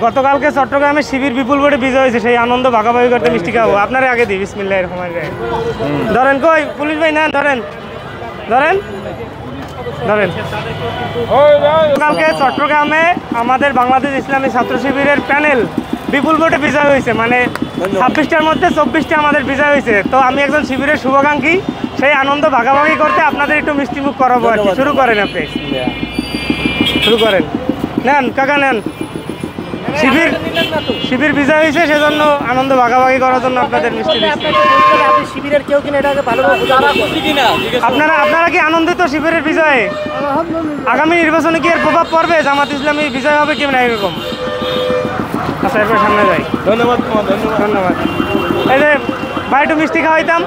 গতকালকে চট্টগ্রামে শিবির বিপুল ভোটে বিজয় হয়েছে, সেই আনন্দ ভাগাভাগি করতে মিষ্টি খাবো। আপনারা আগে দিই বিসমিল্লাহির রহমানির রহিম। ধরেন কই পুলিশ ভাই, না ধরেন ধরেন ধরেন। কালকে চট্টগ্রামে আমাদের বাংলাদেশ ইসলামী ছাত্র শিবিরের প্যানেল বিপুল ভোটে বিজয় হয়েছে, মানে 26টার মধ্যে 24টা আমাদের বিজয় হয়েছে। তো আমি একজন শিবিরের শুভাকাঙ্ক্ষী, সেই আনন্দ ভাগাভাগি করতে আপনাদের একটু মিষ্টিমুখ করাবো আর কি। শুরু করেন, আপনি শুরু করেন। নেন কাকা নেন। শিবির বিজয় হয়েছে, সেজন্য আনন্দ ভাগাভাগি করার জন্য আপনাদের মিষ্টি শিবিরের কেউ কিনা এটাকে আপনারা কি আনন্দিত শিবিরের বিজয়ে? আগামী নির্বাচনে কি এর প্রভাব পড়বে? জামাত ইসলামী বিজয় হবে কি না এরকম? আচ্ছা এরপর সামনে যাই। ধন্যবাদ ধন্যবাদ। এই যে ভাই একটু মিষ্টি খাওয়াইতাম।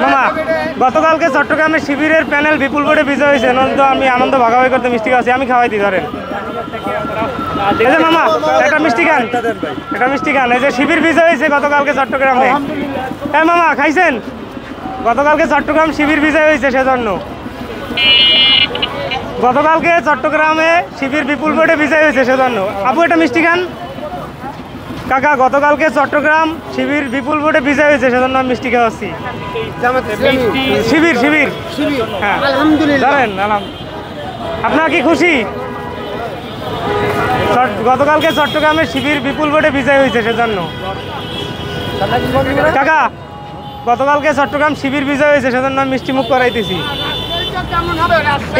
মামা গতকালকে চট্টগ্রামের শিবিরের প্যানেল বিপুল ভোটে বিজয় হয়েছে, আমি আনন্দ ভাগাভাগি করতে মিষ্টি খাওয়াচ্ছি। আমি খাওয়াই দিই, ধরেন। এই যে মামা একটা মিষ্টি খান, একটা মিষ্টি খান। এই যে শিবির বিজয় হয়েছে গতকালকে চট্টগ্রামে। হ্যাঁ মামা খাইছেন? গতকালকে চট্টগ্রাম শিবির বিজয় হয়েছে, সেজন্য গতকালকে চট্টগ্রামে শিবির বিপুল ভোটে বিজয় হয়েছে, সেজন্য। আপু একটা মিষ্টি খান। কাকা গতকালকে চট্টগ্রাম শিবির বিপুল ভোটে বিজয় হয়েছে, সেজন্য আমি মিষ্টি খাওয়াচ্ছি। শিবির শিবির হ্যাঁ ধরেন। আপনারা কি খুশি? গতকালকে চট্টগ্রামে শিবির বিপুল ভোটে বিজয় হয়েছে, সেজন্য। কাকা গতকালকে চট্টগ্রাম শিবির বিজয় হয়েছে, সেজন্য আমি মিষ্টি মুখ করাইতেছি।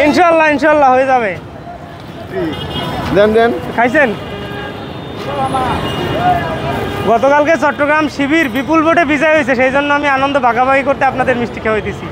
ইনশাল্লাহ ইনশাল্লাহ হয়ে যাবে। খাইছেন? গতকালকে চট্টগ্রাম শিবির বিপুল ভোটে বিজয় হয়েছে, সেই জন্য আমি আনন্দ ভাগাভাগি করতে আপনাদের মিষ্টি খাওয়াইতেছি।